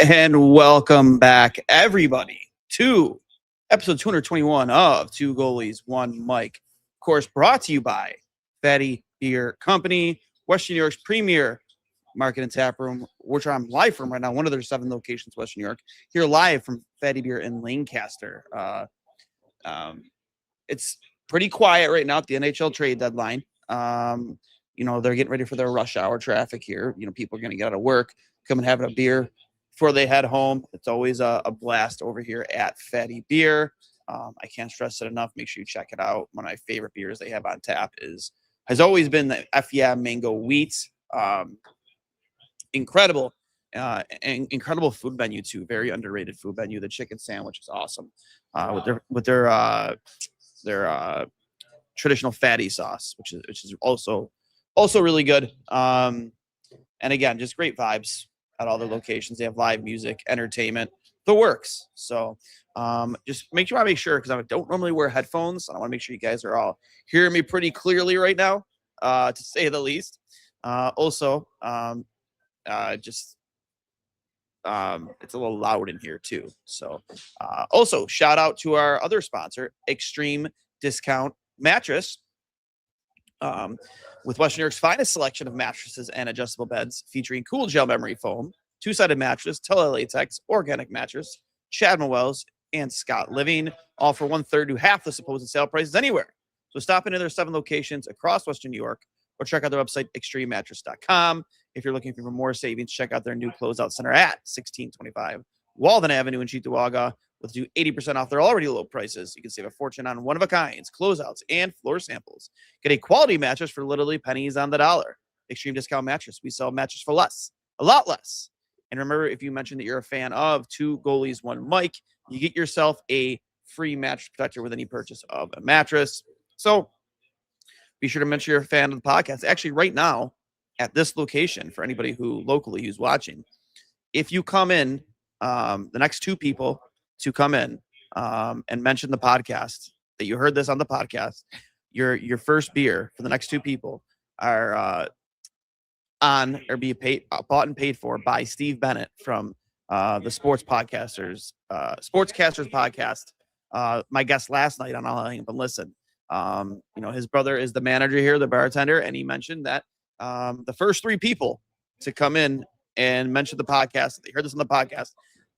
And welcome back, everybody, to episode 221 of Two Goalies, One Mic. Of course, brought to you by Fatty Beer Company, Western New York's premier market and tap room, which I'm live from right now, one of their 7 locations, Western New York, here live from Fatty Beer in Lancaster. It's pretty quiet right now at the NHL Trade Deadline. They're getting ready for their rush hour traffic here. People are going to get out of work, come and have a beer before they head home. It's always a blast over here at Fatty Beer. I can't stress it enough. Make sure you check it out. One of my favorite beers they have on tap has always been the FEA Mango Wheat. Incredible food menu too. Very underrated food menu. The chicken sandwich is awesome. With their traditional fatty sauce, which is also really good. And again, just great vibes at all their locations. They have live music, entertainment, the works. So just make sure, because I don't normally wear headphones. I want to make sure you guys are all hearing me pretty clearly right now, to say the least. It's a little loud in here too. So also shout out to our other sponsor, Extreme Discount Mattress. With Western New York's finest selection of mattresses and adjustable beds, featuring cool gel memory foam, 2-sided mattress, tele-latex, organic mattress, Chadman Wells, and Scott Living, all for 1/3 to half the supposed sale prices anywhere. So stop into their 7 locations across Western New York, or check out their website, extrememattress.com. If you're looking for more savings, check out their new closeout center at 1625 Walden Avenue in Cheektowaga. With 80% off their already low prices. You can save a fortune on one-of-a-kinds, closeouts, and floor samples. Get a quality mattress for literally pennies on the dollar. Extreme Discount Mattress. We sell mattress for less, a lot less. And remember, if you mention that you're a fan of Two Goalies, One Mic, you get yourself a free mattress protector with any purchase of a mattress. So be sure to mention you're a fan of the podcast. Actually, right now, at this location, for anybody who's watching, if you come in, the next 2 people to come in and mention the podcast, that you heard this on the podcast, your first beer for the next 2 people are bought and paid for by Steve Bennett from the Sportscasters podcast. My guest last night on All Hang Up and Listen. His brother is the manager here, the bartender, and he mentioned that the first 3 people to come in and mention the podcast, they heard this on the podcast,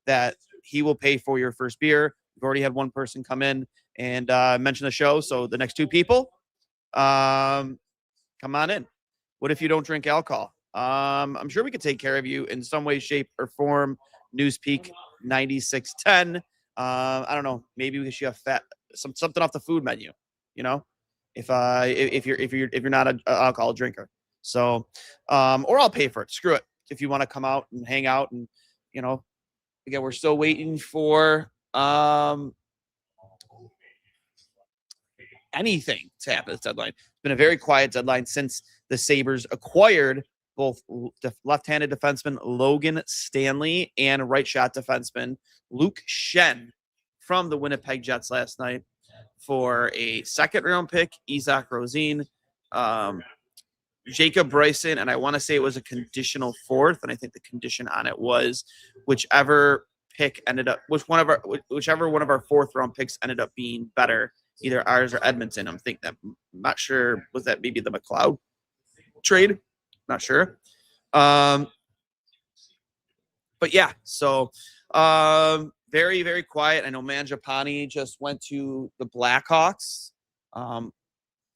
that he will pay for your first beer. We've already had 1 person come in and mention the show. So the next 2 people, come on in. What if you don't drink alcohol? I'm sure we could take care of you in some way, shape, or form. Newspeak 9610. I don't know. Maybe we should have something off the food menu. If you're not an alcohol drinker. So, or I'll pay for it. Screw it. If you want to come out and hang out and again, we're still waiting for anything to happen at this deadline. It's been a very quiet deadline since the Sabres acquired both left-handed defenseman Logan Stanley and right-shot defenseman Luke Shen from the Winnipeg Jets last night for a 2nd-round pick, Isaac Rosine, Jacob Bryson, and I want to say it was a conditional 4th, and I think the condition on it was whichever one of our 4th round picks ended up being better, either ours or Edmonton. I'm not sure, was that maybe the McLeod trade? Not sure. But yeah, so very, very quiet. I know Mangiapane just went to the Blackhawks.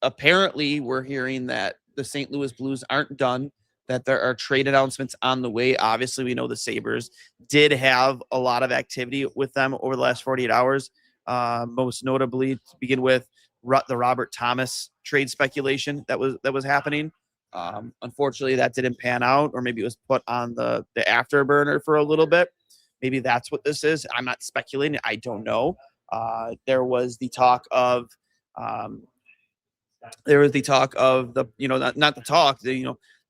Apparently, we're hearing that the St. Louis Blues aren't done, that there are trade announcements on the way. Obviously, we know the Sabres did have a lot of activity with them over the last 48 hours, most notably to begin with the Robert Thomas trade speculation that was happening. Unfortunately, that didn't pan out, or maybe it was put on the afterburner for a little bit. Maybe that's what this is. I'm not speculating. I don't know. There was the talk of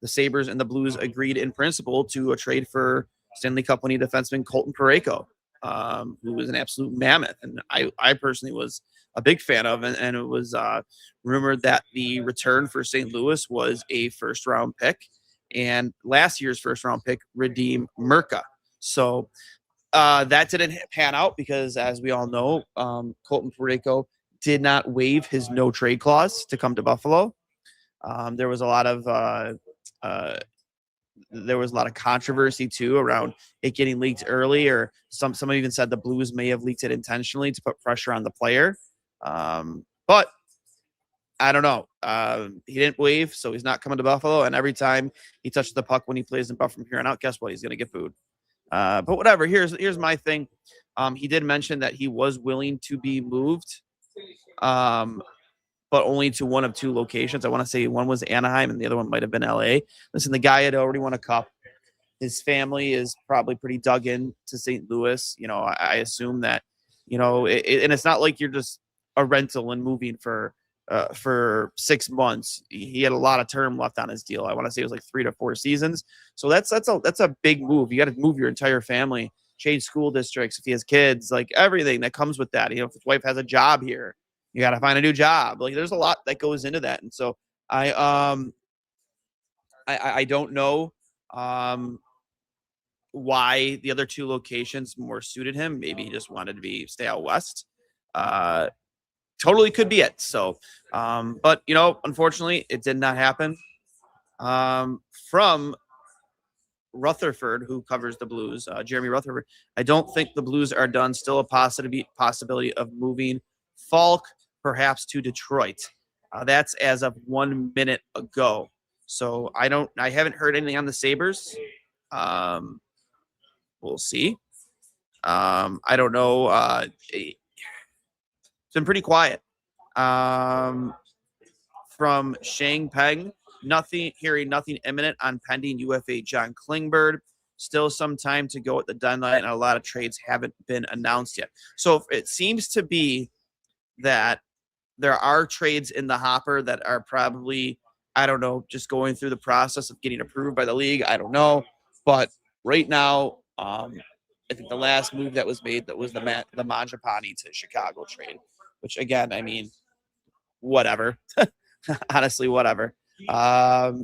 the Sabres and the Blues agreed in principle to a trade for Stanley Cup winning defenseman Colton Parayko, who was an absolute mammoth. And I personally was a big fan of, and it was rumored that the return for St. Louis was a 1st-round pick, and last year's 1st-round pick, Radim Murka. So that didn't pan out because, as we all know, Colton Parayko did not waive his no trade clause to come to Buffalo. There was a lot of controversy too around it getting leaked early, or someone even said the Blues may have leaked it intentionally to put pressure on the player. But I don't know. He didn't waive, so he's not coming to Buffalo. And every time he touches the puck when he plays in Buffalo from here on out, guess what? He's going to get booed. But whatever. Here's my thing. He did mention that he was willing to be moved, but only to one of two locations. I want to say one was Anaheim and the other one might have been LA. Listen, the guy had already won a cup. His family is probably pretty dug in to St. Louis. I assume that, and it's not like you're just a rental and moving for 6 months. He had a lot of term left on his deal. I want to say it was like 3 to 4 seasons. So that's a big move. You got to move your entire family, change school districts if he has kids, like everything that comes with that. If his wife has a job here, you got to find a new job. Like there's a lot that goes into that. And so I don't know why the other two locations more suited him. Maybe he just wanted to stay out west. Totally could be it. So, but unfortunately, it did not happen. From Rutherford, who covers the Blues, Jeremy Rutherford, I don't think the Blues are done. Still a possibility of moving Falk perhaps to Detroit. That's as of 1 minute ago. So I haven't heard anything on the Sabres. We'll see. I don't know. It's been pretty quiet. From Shang Peng, hearing nothing imminent on pending UFA John Klingberg. Still some time to go at the deadline, and a lot of trades haven't been announced yet. So it seems to be that there are trades in the hopper that are probably, I don't know, just going through the process of getting approved by the league. I don't know. But right now, I think the last move that was made, that was the Mangiapane to Chicago trade, which again, I mean, whatever. Honestly, whatever. But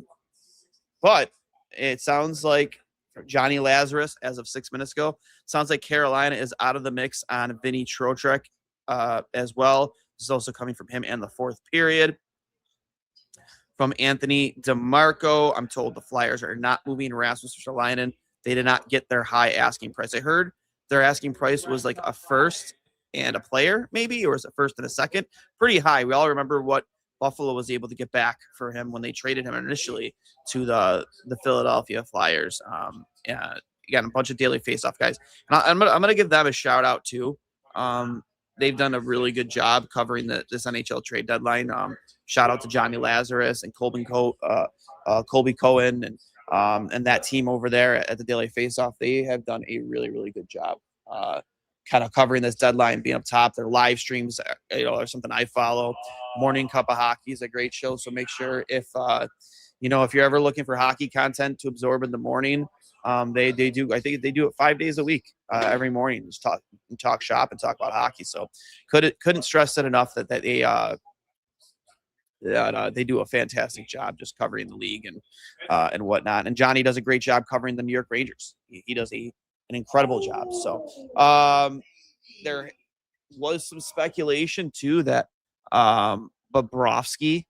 it sounds like Johnny Lazarus, as of 6 minutes ago, sounds like Carolina is out of the mix on Vinny Trocheck as well. This is also coming from him and the fourth period. From Anthony DeMarco, I'm told the Flyers are not moving Rasmus Ristolainen. They did not get their high asking price. I heard their asking price was like a first and a player, maybe, or was it first and a second? Pretty high. We all remember what Buffalo was able to get back for him when they traded him initially to the Philadelphia Flyers. Again, a bunch of daily faceoff guys. And I'm gonna give them a shout out too. They've done a really good job covering this NHL trade deadline. Shout out to Johnny Lazarus and Colby Cohen and that team over there at the Daily Faceoff. They have done a really, really good job kind of covering this deadline, being up top. Their live streams, are something I follow. Morning Cup of Hockey is a great show. So make sure if you're ever looking for hockey content to absorb in the morning, they do. I think they do it 5 days a week, every morning. Just talk shop and talk about hockey. So couldn't stress it enough that they do a fantastic job just covering the league and whatnot. And Johnny does a great job covering the New York Rangers. He does an incredible job. So there was some speculation too that Bobrovsky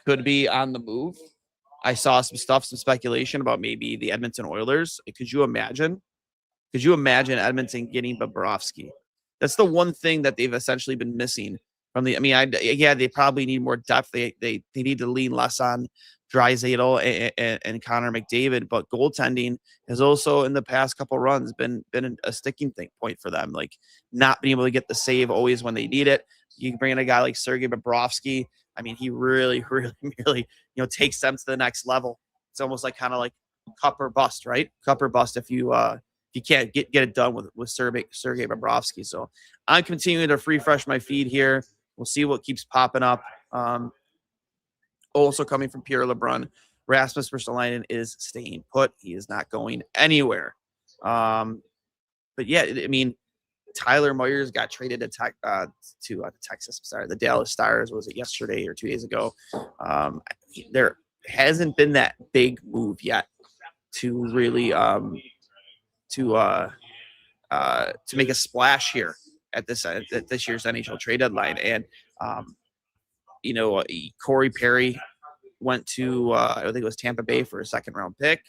could be on the move. I saw some speculation about maybe the Edmonton Oilers. Could you imagine Edmonton getting Bobrovsky? That's the one thing that they've essentially been missing from the. I mean, they probably need more depth. They need to lean less on Draisaitl and Connor McDavid, but goaltending has also in the past couple runs been a sticking point for them. Like not being able to get the save always when they need it. You can bring in a guy like Sergei Bobrovsky. I mean, he really, really, really, takes them to the next level. It's almost like kind of like cup or bust, right? Cup or bust if you can't get it done with Sergei Bobrovsky. So I'm continuing to refresh my feed here. We'll see what keeps popping up. Also coming from Pierre LeBrun, Rasmus Ristolainen is staying put. He is not going anywhere. But yeah, I mean, Tyler Myers got traded to Texas. Sorry, the Dallas Stars. Was it yesterday or 2 days ago? There hasn't been that big move yet. really to make a splash here at this year's NHL trade deadline. And um, Corey Perry went to I think it was Tampa Bay for a second round pick.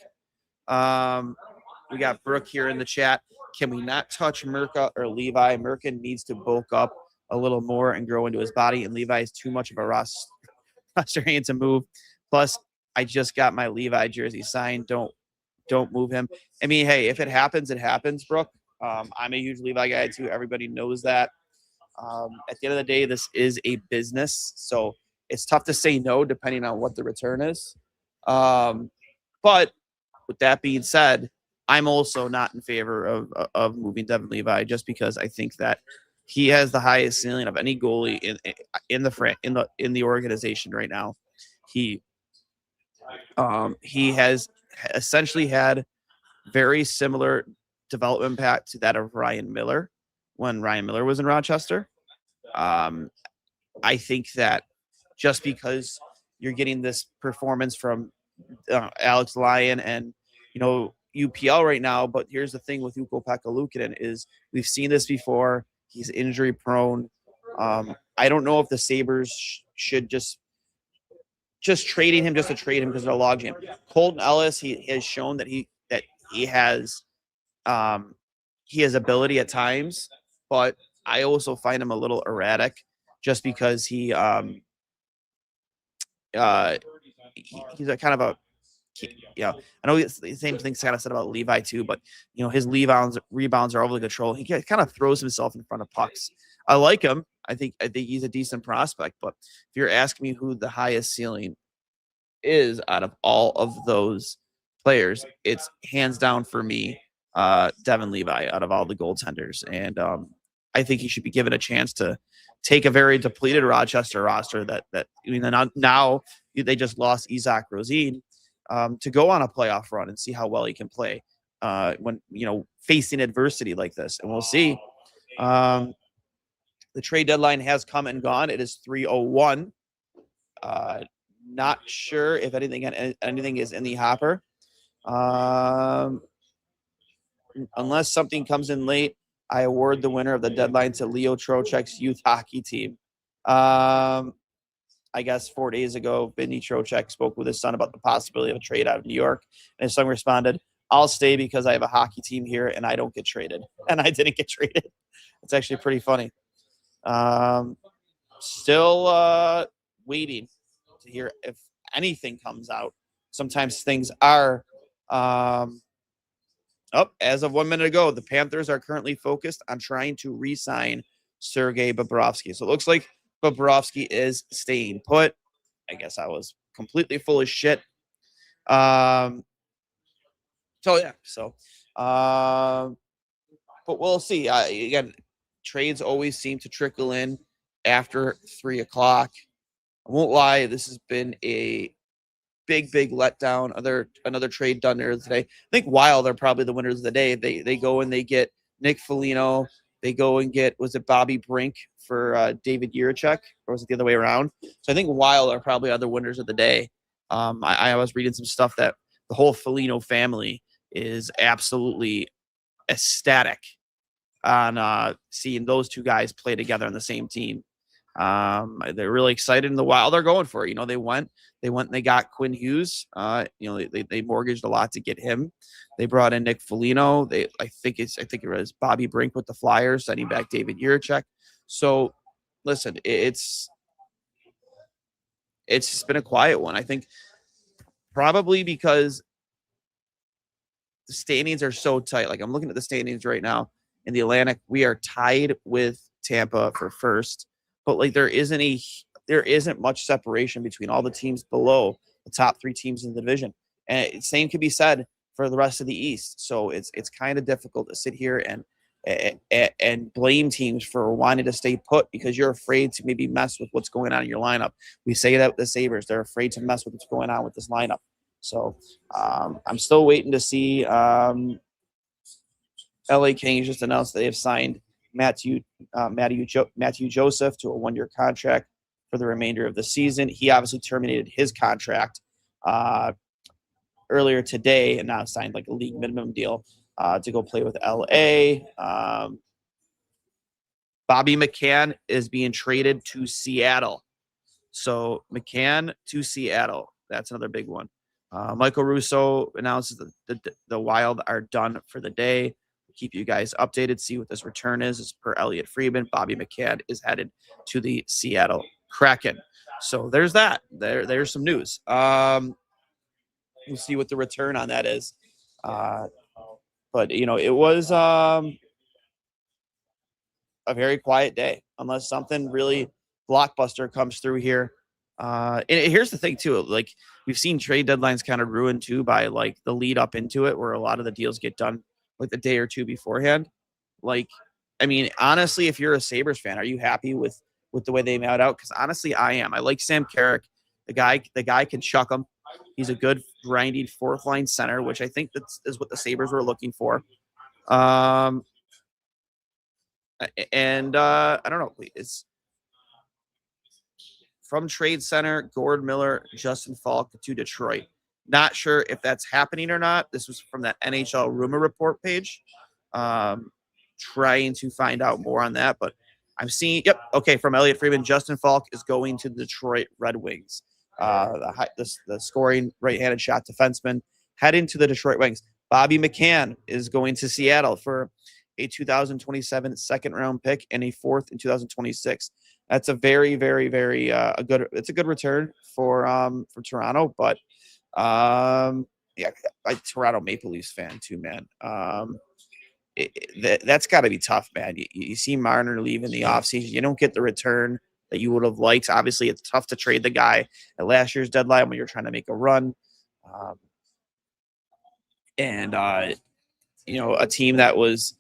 We got Brooke here in the chat. Can we not touch Mirka or Levi? Mirka needs to bulk up a little more and grow into his body, and Levi is too much of a roster hand to move. Plus, I just got my Levi jersey signed. Don't move him. I mean, hey, if it happens, it happens, Brooke. I'm a huge Levi guy too. Everybody knows that. At the end of the day, this is a business, so it's tough to say no depending on what the return is. But with that being said, I'm also not in favor of moving Devin Levi just because I think that he has the highest ceiling of any goalie in the organization right now. He has essentially had very similar development path to that of Ryan Miller when Ryan Miller was in Rochester. I think that just because you're getting this performance from Alex Lyon and UPL right now, but here's the thing with Ukko-Pekka Luukkonen is we've seen this before. He's injury prone. I don't know if the Sabres should just trading him just to trade him because they're a logjam. Colton Ellis, he has shown that he has ability at times, but I also find him a little erratic just because he's a kind of a I know the same thing's kind of said about Levi too, but his rebounds are over control. He kind of throws himself in front of pucks. I like him. I think he's a decent prospect, but if you're asking me who the highest ceiling is out of all of those players, it's hands down for me, Devin Levi out of all the goaltenders. And I think he should be given a chance to take a very depleted Rochester roster now they just lost Isaac Rosine to go on a playoff run and see how well he can play when facing adversity like this. And we'll see. The trade deadline has come and gone. It is 3:01. Not sure if anything is in the hopper. Unless something comes in late, I award the winner of the deadline to Leo Trocheck's youth hockey team. I guess 4 days ago, Vinny Trocheck spoke with his son about the possibility of a trade out of New York. And his son responded, I'll stay because I have a hockey team here and I don't get traded. And I didn't get traded. It's actually pretty funny. Still waiting to hear if anything comes out. Sometimes things are as of 1 minute ago, the Panthers are currently focused on trying to re-sign Sergei Bobrovsky. So it looks like Bobrovsky is staying put. I guess I was completely full of shit. But we'll see. Again, trades always seem to trickle in after 3 o'clock. I won't lie, this has been a big letdown. Another trade done there today. I think Wild are probably the winners of the day. They go and they get Nick Foligno. They go and get, was it Bobby Brink for David Jiricek, or was it the other way around? So I think Wild are probably other winners of the day. I was reading some stuff that the whole Foligno family is absolutely ecstatic on seeing those two guys play together on the same team. They're really excited, and the Wild are going for it. They went and they got Quinn Hughes. They mortgaged a lot to get him. They brought in Nick Foligno. I think it was Bobby Brink with the Flyers, sending back David Jiricek. So listen, it's just been a quiet one. I think probably because the standings are so tight. Like, I'm looking at the standings right now in the Atlantic. We are tied with Tampa for first, but like there isn't much separation between all the teams below the top 3 teams in the division. And same could be said for the rest of the East. So it's kind of difficult to sit here and blame teams for wanting to stay put because you're afraid to maybe mess with what's going on in your lineup. We say that with the Sabres, they're afraid to mess with what's going on with this lineup. So I'm still waiting to see. LA Kings just announced they have signed Matthew Joseph to a 1-year contract for the remainder of the season. He obviously terminated his contract earlier today and now signed like a league minimum deal to go play with LA. Bobby McCann is being traded to Seattle. So McCann to Seattle. That's another big one. Michael Russo announces the Wild are done for the day. We'll keep you guys updated, see what this return is. As per Elliot Friedman, Bobby McCann is headed to the Seattle Kraken. So there's that. There's some news. We'll see what the return on that is. But, it was a very quiet day, unless something really blockbuster comes through here. And here's the thing too, like we've seen trade deadlines kind of ruined too by like the lead up into it, where a lot of the deals get done like the day or two beforehand. Like, I mean, honestly, if you're a Sabres fan, are you happy with the way they mailed out? Because honestly, I am. I like Sam Carrick. The guy can chuck him. He's a good grinding fourth line center, which I think is what the Sabres were looking for. And I don't know. It's from Trade Center, Gord Miller, Justin Falk to Detroit. Not sure if that's happening or not. This was from that NHL rumor report page. Trying to find out more on that, but I'm seeing, okay, from Elliot Friedman, Justin Falk is going to the Detroit Red Wings. The scoring right-handed shot defenseman heading to the Detroit Wings. Bobby McCann is going to Seattle for a 2027 second-round pick and a fourth in 2026. That's a very, very, very it's a good return for Toronto, but I'm Toronto Maple Leafs fan too, man. That's got to be tough, man. You see Marner leave in the offseason. You don't get the return that you would have liked. Obviously, it's tough to trade the guy at last year's deadline when you're trying to make a run. A team that was,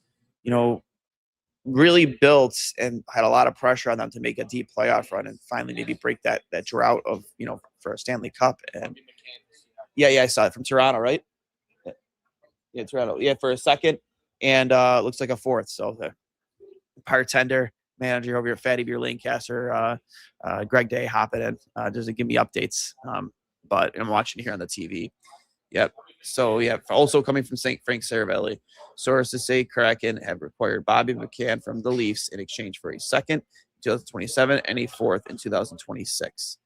really built and had a lot of pressure on them to make a deep playoff run and finally maybe break that drought of, for a Stanley Cup. And yeah, I saw it from Toronto, right? Yeah, Toronto. Yeah, for a second. And looks like a fourth. So the bartender manager over here, Fatty Beer Lancaster, Greg Day hopping in, doesn't give me updates. But I'm watching it here on the TV. Yep. So also coming from St. Frank Saravelli, sources say Kraken have required Bobby McCann from the Leafs in exchange for a second in 2027 and a fourth in 2026.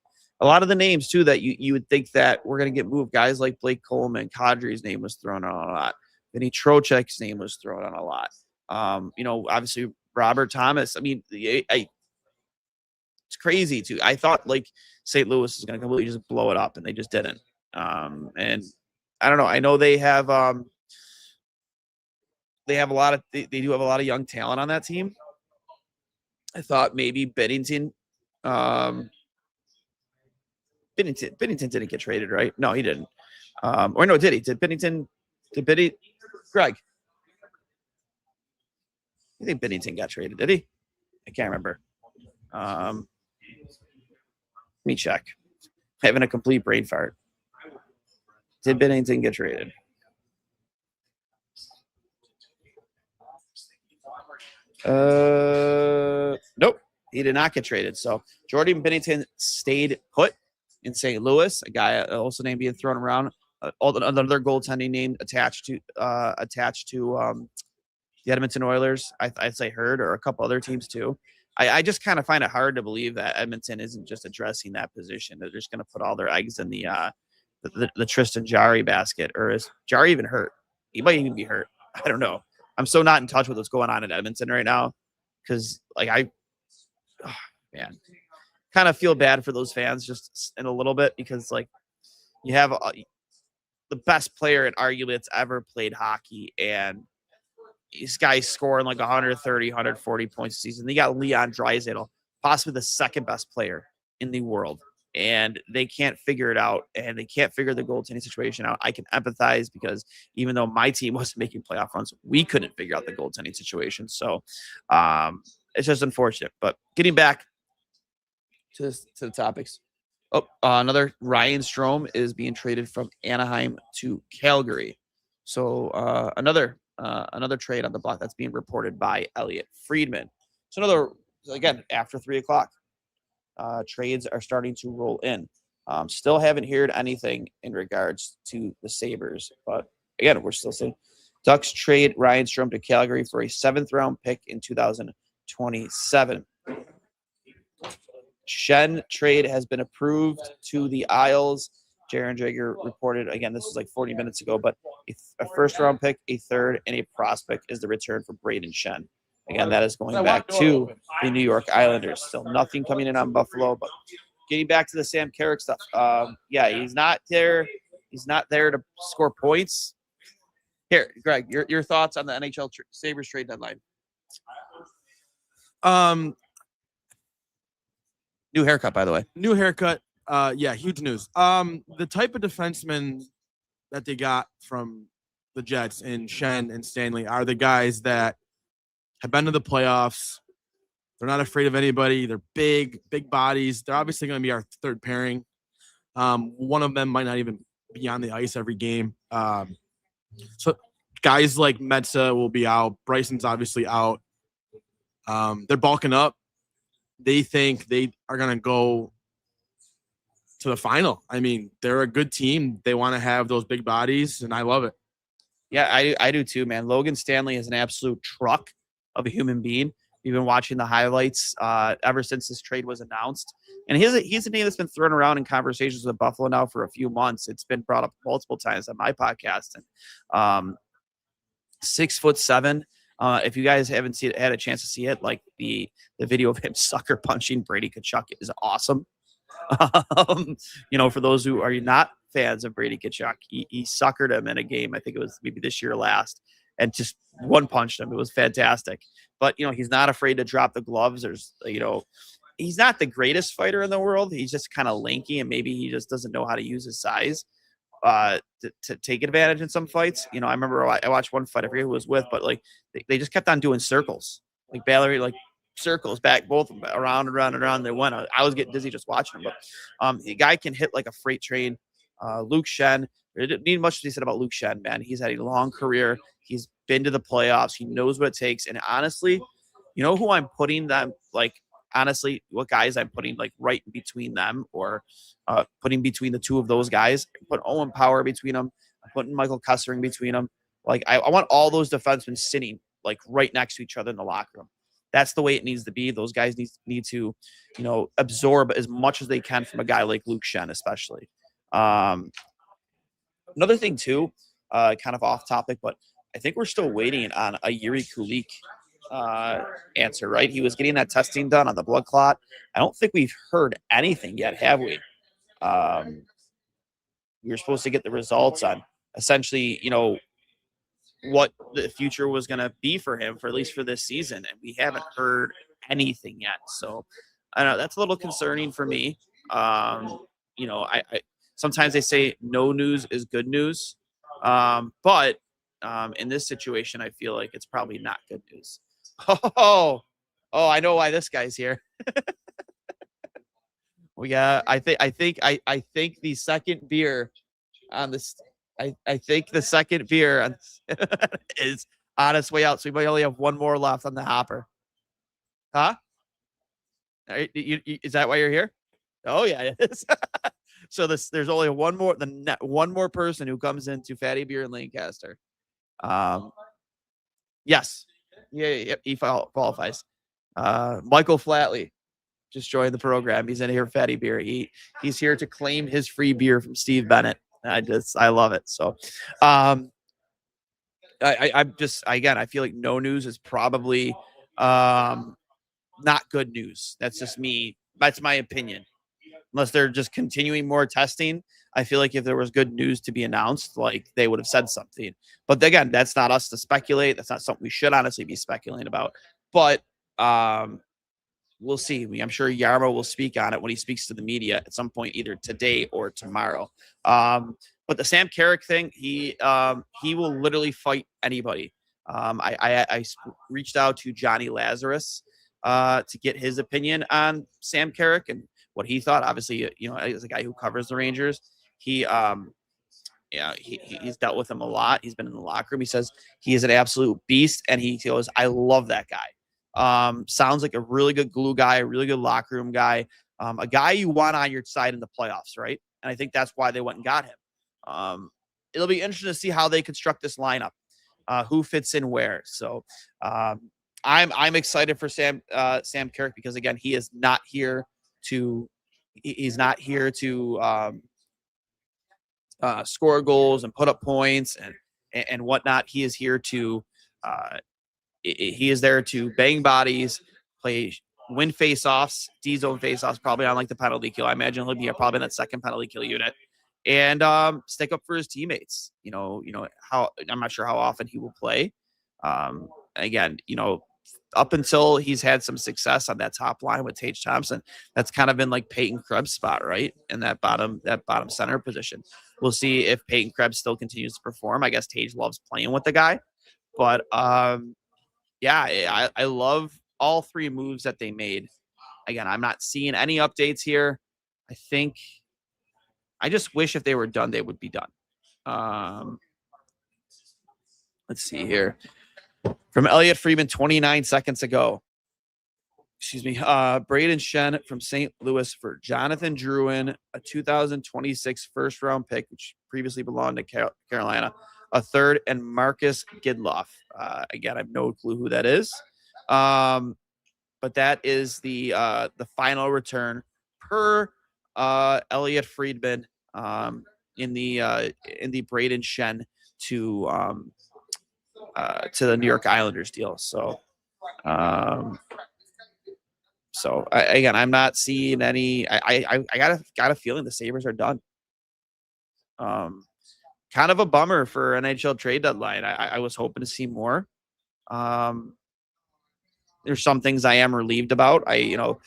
A lot of the names too that you would think that we're going to get moved. Guys like Blake Coleman, Kadri's name was thrown on a lot. Vinny Trocheck's name was thrown on a lot. Obviously Robert Thomas. I mean, it's crazy too. I thought like St. Louis is going to completely just blow it up, and they just didn't. And I don't know. I know they have a lot of they do have a lot of young talent on that team. I thought maybe Bennington didn't get traded, right? No, he didn't. Or no, did he? Did Greg? I think Bennington got traded, did he? I can't remember. Let me check. Having a complete brain fart. Did Bennington get traded? Nope, he did not get traded. So Jordan Bennington stayed put in St. Louis. A guy also named being thrown around. Another goaltending name attached to the Edmonton Oilers. I'd say Hurd, or a couple other teams too. I just kind of find it hard to believe that Edmonton isn't just addressing that position. They're just going to put all their eggs in the Tristan Jarry basket. Or is Jarry even hurt? He might even be hurt. I don't know. I'm so not in touch with what's going on in Edmonton right now, because kind of feel bad for those fans just in a little bit, because like you have the best player and arguably that's ever played hockey, and this guy's scoring like 130, 140 points a season. They got Leon Draisaitl, possibly the second best player in the world, and they can't figure it out, and they can't figure the goaltending situation out. I can empathize, because even though my team wasn't making playoff runs, we couldn't figure out the goaltending situation. So it's just unfortunate. But getting back to the topics. Another Ryan Strome is being traded from Anaheim to Calgary. So another trade on the block that's being reported by Elliot Friedman. So again, after 3:00, trades are starting to roll in. Still haven't heard anything in regards to the Sabres, but again, we're still seeing Ducks trade Ryan Strome to Calgary for a 7th-round pick in 2027. Shen trade has been approved to the Isles. Jaron Jager reported, again, this was like 40 minutes ago, but a 1st-round pick, a 3rd, and a prospect is the return for Braden Shen. Again, that is going back to the New York Islanders. Still nothing coming in on Buffalo, but getting back to the Sam Carrick stuff. Yeah, he's not there. He's not there to score points. Here, Greg, your thoughts on the NHL Sabres trade deadline? New haircut, by the way. New haircut. Yeah, huge news. The type of defensemen that they got from the Jets in Shen and Stanley are the guys that have been to the playoffs. They're not afraid of anybody. They're big bodies. They're obviously going to be our 3rd pairing. One of them might not even be on the ice every game. So guys like Metsa will be out. Bryson's obviously out. They're bulking up. They think they are going to go to the final. I mean, they're a good team. They want to have those big bodies, and I love it. Yeah, I do too, man. Logan Stanley is an absolute truck of a human being. We've been watching the highlights ever since this trade was announced. And he's a name that's been thrown around in conversations with Buffalo now for a few months. It's been brought up multiple times on my podcast. And 6'7". If you guys haven't had a chance to see it, like the video of him sucker punching Brady Tkachuk is awesome. For those who are not fans of Brady Tkachuk, he suckered him in a game. I think it was maybe this year last, and just one punched him. It was fantastic. But he's not afraid to drop the gloves. He's not the greatest fighter in the world. He's just kind of lanky, and maybe he just doesn't know how to use his size to take advantage in some fights. I remember I watched one fight, I forget who was with, but like they just kept on doing circles, like Valerie, like circles back, both of them, around and around and around. They went. I was getting dizzy just watching him, but the guy can hit like a freight train. Luke Shen, there didn't need much to be said about Luke Shen, man. He's had a long career. He's been to the playoffs. He knows what it takes. And honestly, who I'm putting them, like, honestly, what guys I'm putting like right in between them, or putting between the two of those guys. I put Owen Power between them. I'm putting Michael Kessering between them. Like, I want all those defensemen sitting like right next to each other in the locker room. That's the way it needs to be. Those guys need to, absorb as much as they can from a guy like Luke Shen, especially. Another thing too, kind of off topic, but I think we're still waiting on a Yuri Kulik answer, right? He was getting that testing done on the blood clot. I don't think we've heard anything yet, have we? We were supposed to get the results on essentially, what the future was going to be for him, for at least for this season, and we haven't heard anything yet. So I don't know, that's a little concerning for me. I sometimes they say no news is good news, but in this situation, I feel like it's probably not good news. Oh, I know why this guy's here. Well, yeah, I think the second beer on this. I think the second beer is on its way out, so we might only have one more left on the hopper. Huh? Is that why you're here? Oh yeah, it is. So there's only one more person who comes into Fatty Beer in Lancaster. Yes, yeah, he qualifies. Michael Flatley just joined the program. He's in here, Fatty Beer. He's here to claim his free beer from Steve Bennett. I love it. So, I'm just, again, I feel like no news is probably not good news. That's just me. That's my opinion. Unless they're just continuing more testing, I feel like if there was good news to be announced, like they would have said something. But again, that's not us to speculate. That's not something we should honestly be speculating about. But we'll see. I'm sure Yarmo will speak on it when he speaks to the media at some point, either today or tomorrow. But the Sam Carrick thing, he will literally fight anybody. I reached out to Johnny Lazarus to get his opinion on Sam Carrick and what he thought. Obviously, as a guy who covers the Rangers, he's dealt with him a lot. He's been in the locker room. He says he is an absolute beast, and he goes, I love that guy. Sounds like a really good glue guy, a really good locker room guy. a guy you want on your side in the playoffs, right? And I think that's why they went and got him. It'll be interesting to see how they construct this lineup, who fits in where. So I'm excited for Sam Carrick because again, he's not here to score goals and put up points and whatnot. He is here to he is there to bang bodies, win face-offs, D-zone face-offs, probably on like the penalty kill. I imagine he'll be probably in that second penalty kill unit, and stick up for his teammates. How I'm not sure how often he will play. Again, up until he's had some success on that top line with Tage Thompson, that's kind of been like Peyton Krebs' spot, right? In that bottom center position. We'll see if Peyton Krebs still continues to perform. I guess Tage loves playing with the guy, but yeah, I love all three moves that they made. Again, I'm not seeing any updates here. I just wish if they were done, they would be done. Let's see here. From Elliot Friedman 29 seconds ago. Excuse me. Braden Shen from St. Louis for Jonathan Drouin, a 2026 first-round pick, which previously belonged to Carolina, a third, and Marcus Gidloff. Again, I have no clue who that is. But that is the final return per Elliot Friedman in the Braden Shen to the New York Islanders deal. So, again, I'm not seeing any. I got a feeling the Sabres are done. Kind of a bummer for NHL Trade Deadline. I was hoping to see more. There's some things I am relieved about. I'm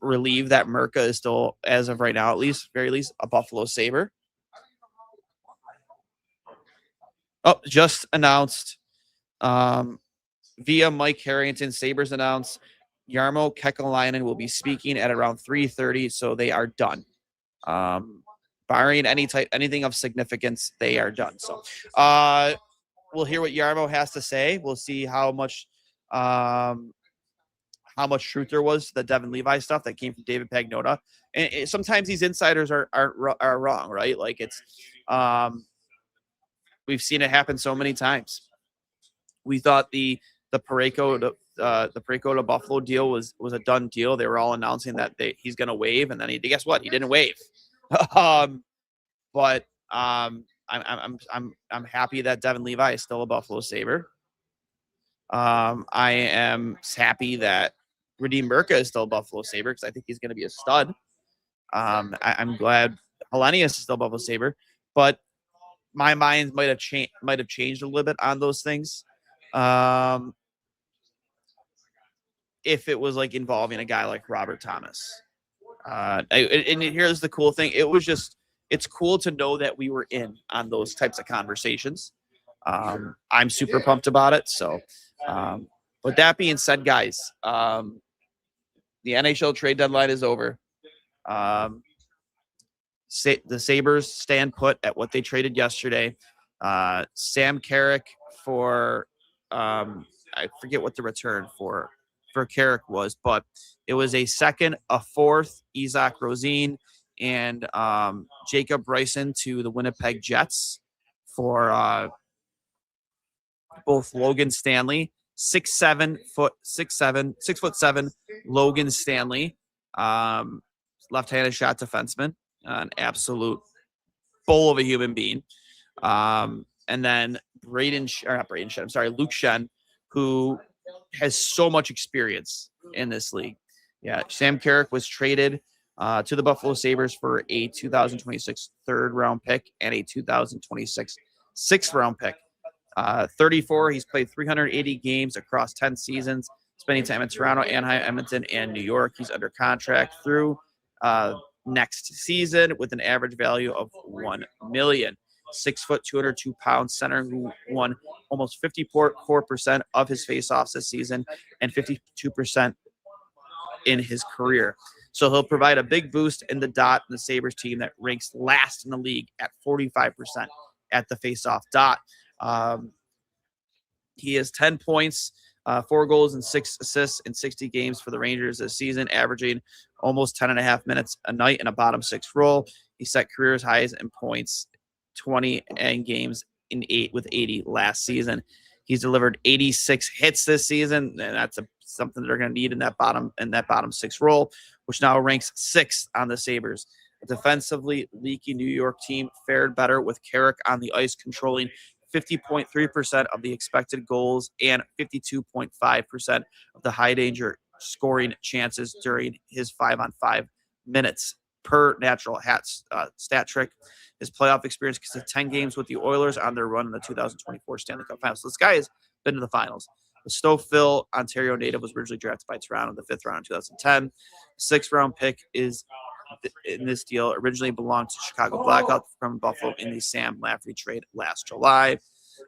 relieved that Merca is still, as of right now, very least, a Buffalo Sabre. Oh, just announced via Mike Harrington, Sabres announced Jarmo Kekalainen will be speaking at around 3:30, so they are done. Barring anything of significance, they are done. So we'll hear what Jarmo has to say. We'll see how much truth there was to the Devin Levi stuff that came from David Pagnotta. And sometimes these insiders are wrong, right? Like it's we've seen it happen so many times. We thought the Parayko to Buffalo deal was a done deal. They were all announcing that he's going to waive, and then guess what? He didn't waive. But I'm happy that Devin Levi is still a Buffalo Sabre. I am happy that Radim Merca is still a Buffalo Sabre because I think he's going to be a stud. I'm glad Hellenius is still a Buffalo Sabre, but my mind might have changed a little bit on those things. If it was like involving a guy like Robert Thomas. And here's the cool thing. It's cool to know that we were in on those types of conversations. I'm super pumped about it. So, with that being said, guys, the NHL trade deadline is over. The Sabres stand put at what they traded yesterday. Sam Carrick for I forget what the return for Carrick was, but it was a second, a fourth, Isaac Rosine, and Jacob Bryson to the Winnipeg Jets for both Logan Stanley, 6'7" Logan Stanley, left-handed shot defenseman, an absolute bull of a human being. And then Luke Shen, who has so much experience in this league. Yeah, Sam Carrick was traded to the Buffalo Sabres for a 2026 third-round pick and a 2026 sixth-round pick. 34, he's played 380 games across 10 seasons, spending time in Toronto, Anaheim, Edmonton, and New York. He's under contract through next season with an average value of $1 million. 6 foot, 202 pounds center who won almost 54% of his faceoffs this season and 52% in his career. So he'll provide a big boost in the dot in the Sabres team that ranks last in the league at 45% at the faceoff dot. He has 10 points 4 goals and 6 assists in 60 games for the Rangers this season, averaging almost 10.5 minutes a night in a bottom 6 role. He set career highs in points, 20 and games in 8 with 80 last season. He's delivered 86 hits this season, and that's something they're going to need in that bottom 6 role, which now ranks 6th on the Sabres. A defensively leaky New York team fared better with Carrick on the ice, controlling 50.3% of the expected goals and 52.5% of the high danger scoring chances during his 5-on-5 minutes per natural stat trick. His playoff experience consists of 10 games with the Oilers on their run in the 2024 Stanley Cup Finals. So this guy has been to the finals. The Stouffville, Ontario native, was originally drafted by Toronto in the 5th round in 2010. 6th-round pick is in this deal originally belonged to Chicago Blackhawks from Buffalo in the Sam Lafferty trade last July.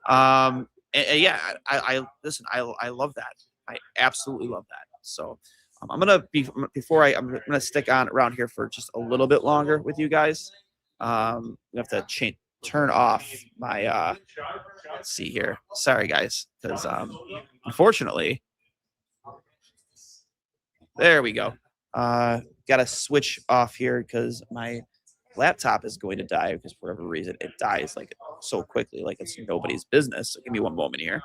I love that. I absolutely love that. So I'm gonna stick on around here for just a little bit longer with you guys. We have to turn off my let's see here. Sorry guys, because unfortunately, there we go. Got to switch off here because my laptop is going to die because for whatever reason it dies like so quickly, like it's nobody's business. So give me one moment here.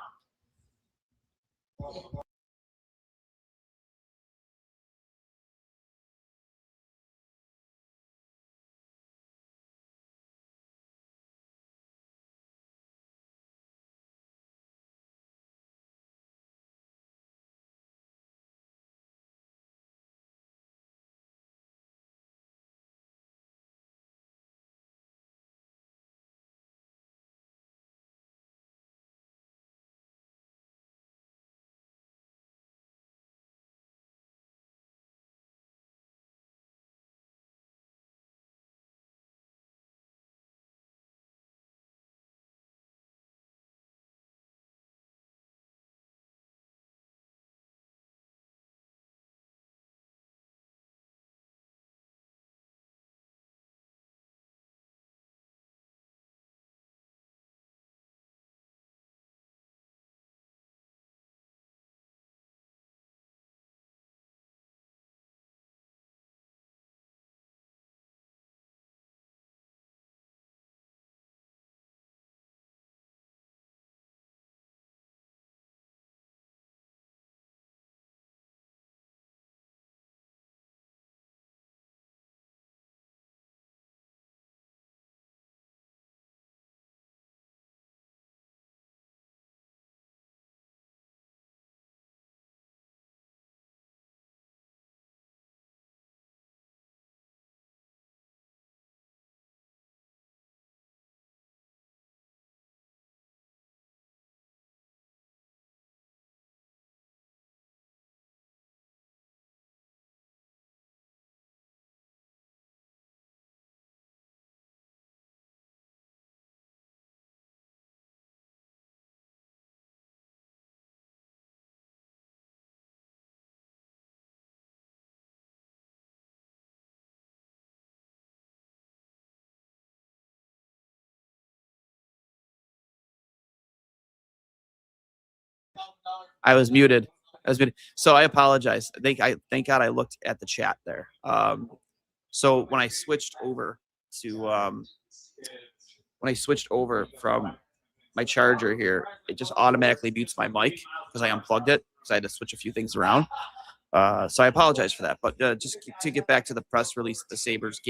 I was muted. So I apologize. Thank God I looked at the chat there. So when I switched over from my charger here, it just automatically mutes my mic because I unplugged it because I had to switch a few things around. So I apologize for that. But just to get back to the press release that the Sabres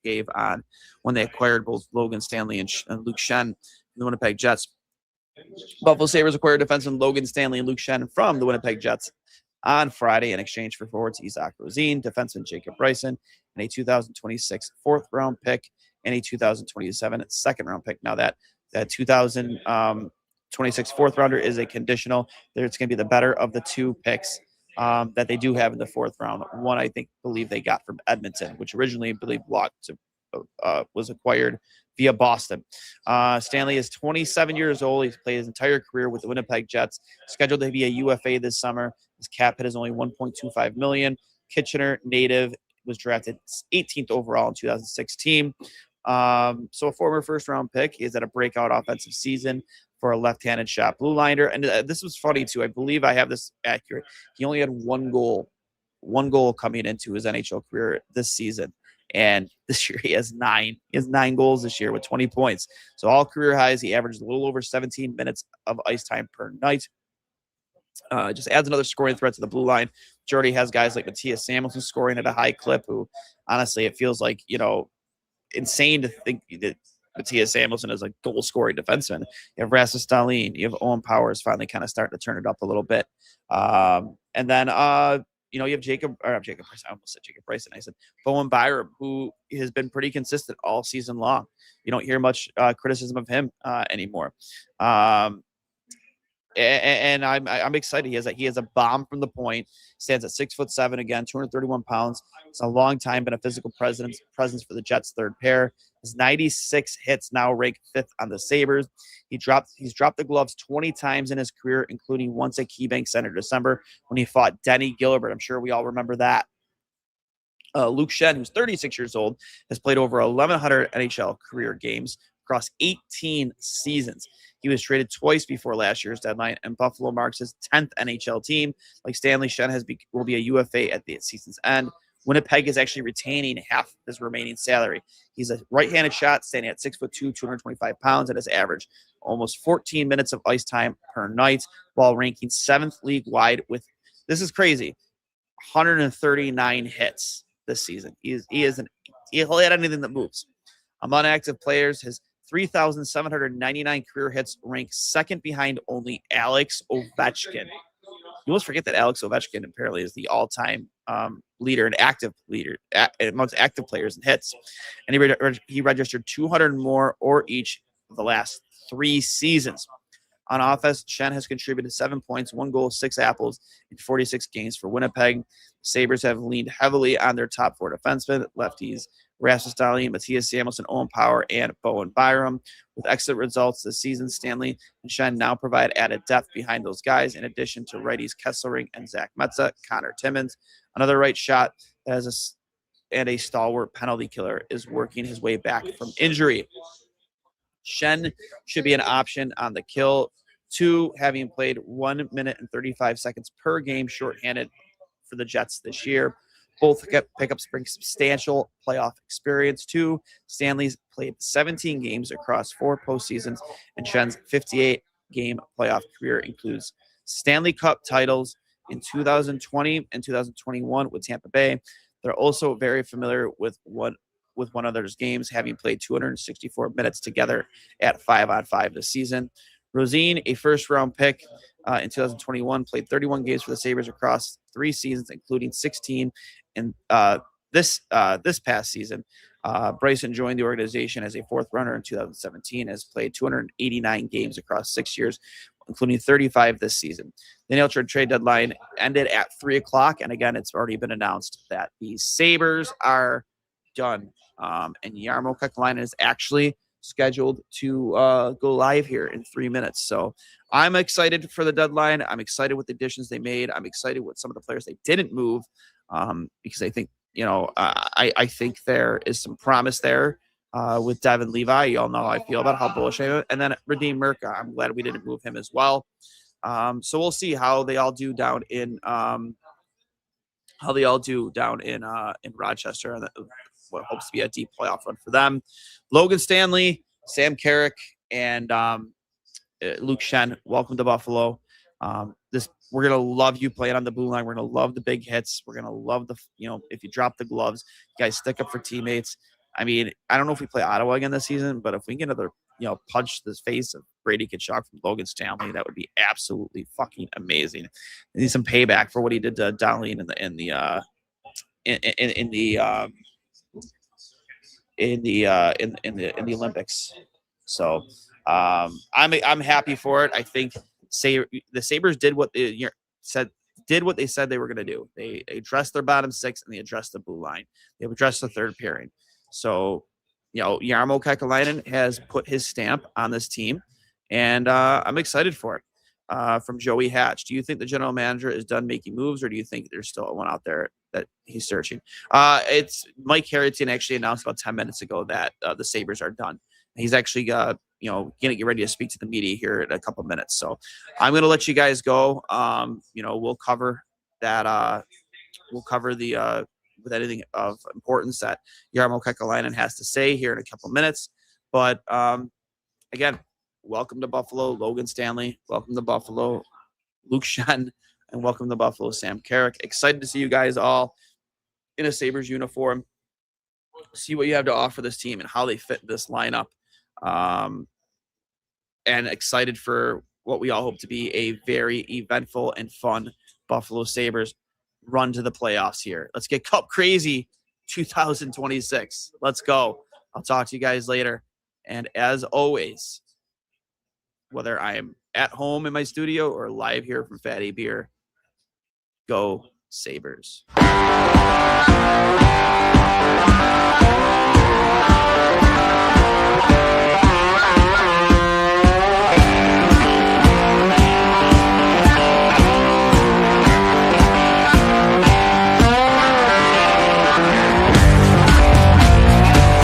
gave on when they acquired both Logan Stanley and Luke Schenn from the Winnipeg Jets. Buffalo Sabres acquired defenseman Logan Stanley and Luke Schenn from the Winnipeg Jets on Friday in exchange for forwards Isaac Rosine, defenseman Jacob Bryson, and a 2026 4th-round pick and a 2027 2nd-round pick. Now that 2026 4th-rounder is a conditional. It's going to be the better of the 2 picks that they do have in the 4th round. One, I believe they got from Edmonton, which originally, was acquired via Boston. Stanley is 27 years old. He's played his entire career with the Winnipeg Jets, scheduled to be a UFA this summer. His cap hit is only $1.25 million. Kitchener native, was drafted 18th overall in 2016. So a former 1st-round pick. He has had a breakout offensive season for a left-handed shot blue liner. And this was funny too. I believe I have this accurate. He only had one goal coming into his NHL career this season. And this year he has 9. He has 9 goals this year with 20 points. So all career highs. He averages a little over 17 minutes of ice time per night. Just adds another scoring threat to the blue line. Jordy has guys like Matthias Samuelsson scoring at a high clip, who honestly, it feels like, insane to think that Matthias Samuelsson is a goal-scoring defenseman. You have Rasmus Dahlin. You have Owen Powers finally kind of starting to turn it up a little bit. And then, you have Jacob Price. I almost said Jacob Price, and I said Bowen Byram, who has been pretty consistent all season long. You don't hear much criticism of him anymore. And I'm excited. He has a bomb from the point. Stands at 6'7" again, 231 pounds. It's a long time been a physical presence for the Jets' third pair. His 96 hits now rank 5th on the Sabres. He's dropped the gloves 20 times in his career, including once at KeyBank Center December when he fought Denny Gilbert. I'm sure we all remember that. Luke Schenn, who's 36 years old, has played over 1,100 NHL career games across 18 seasons. He was traded twice before last year's deadline, and Buffalo marks his 10th NHL team. Like Stanley, Schenn will be a UFA at the season's end. Winnipeg is actually retaining half his remaining salary. He's a right-handed shot, standing at 6'2", 225 pounds, and has averaged almost 14 minutes of ice time per night, while ranking 7th league-wide with, this is crazy, 139 hits this season. He'll hit anything that moves. Among active players, his 3,799 career hits rank second behind only Alex Ovechkin. You always forget that Alex Ovechkin apparently is the all-time leader amongst active players in hits. And he registered 200 more or each of the last 3 seasons. On offense, Schenn has contributed 7 points, 1 goal, 6 apples in 46 games for Winnipeg. Sabres have leaned heavily on their top 4 defensemen, lefties Rasmus Dahlin, Matthias Samuelsson, Owen Power, and Bowen Byram. With excellent results this season, Stanley and Schenn now provide added depth behind those guys, in addition to righties Kesselring and Zach Metza. Connor Timmins, another right shot and a stalwart penalty killer, is working his way back from injury. Schenn should be an option on the kill, too, having played 1 minute and 35 seconds per game shorthanded for the Jets this year. Both pickups bring substantial playoff experience, too. Stanley's played 17 games across 4 postseasons, and Schenn's 58-game playoff career includes Stanley Cup titles in 2020 and 2021 with Tampa Bay. They're also very familiar with one another's games, having played 264 minutes together at 5-on-5 this season. Rosine, a first-round pick in 2021, played 31 games for the Sabres across 3 seasons, including 16 in this past season. Bryson joined the organization as a 4th runner in 2017, has played 289 games across 6 years, including 35 this season. The NHL Trade Deadline ended at 3 o'clock, and again, it's already been announced that the Sabres are done. And Jarmo Kekalainen is actually scheduled to go live here in 3 minutes. So I'm excited for the deadline. I'm excited with the additions they made. I'm excited with some of the players they didn't move, because I think, I think there is some promise there with Devin Levi. You all know how I feel about how bullish I am. And then Radim Mirka, I'm glad we didn't move him as well. So we'll see how they all do down in Rochester, and what hopes to be a deep playoff run for them. Logan Stanley, Sam Carrick, and Luke Schenn, welcome to Buffalo. We're gonna love you playing on the blue line. We're gonna love the big hits. We're gonna love if you drop the gloves, you guys stick up for teammates. I mean, I don't know if we play Ottawa again this season, but if we get another punch to the face of Brady Tkachuk from Logan Stanley, that would be absolutely fucking amazing. I need some payback for what he did to Dahlin in the Olympics. So I'm happy for it. I think the Sabres did what they said they were going to do. They addressed their bottom 6 and they addressed the blue line. They've addressed the third pairing. So Jarmo Kekalainen has put his stamp on this team, and I'm excited for it. From Joey Hatch, do you think the general manager is done making moves, or do you think there's still one out there that he's searching? It's Mike Harrington actually announced about 10 minutes ago that the Sabres are done. He's actually gonna get ready to speak to the media here in a couple of minutes. So I'm gonna let you guys go. We'll cover that. We'll cover the with anything of importance that Jarmo Kekalainen has to say here in a couple of minutes. But again, welcome to Buffalo, Logan Stanley. Welcome to Buffalo, Luke Shen, and welcome to Buffalo, Sam Carrick. Excited to see you guys all in a Sabres uniform. See what you have to offer this team and how they fit this lineup. And excited for what we all hope to be a very eventful and fun Buffalo Sabres run to the playoffs here. Let's get Cup crazy 2026. Let's go. I'll talk to you guys later. And as always, whether I am at home in my studio or live here from Fatty Beer, go Sabres.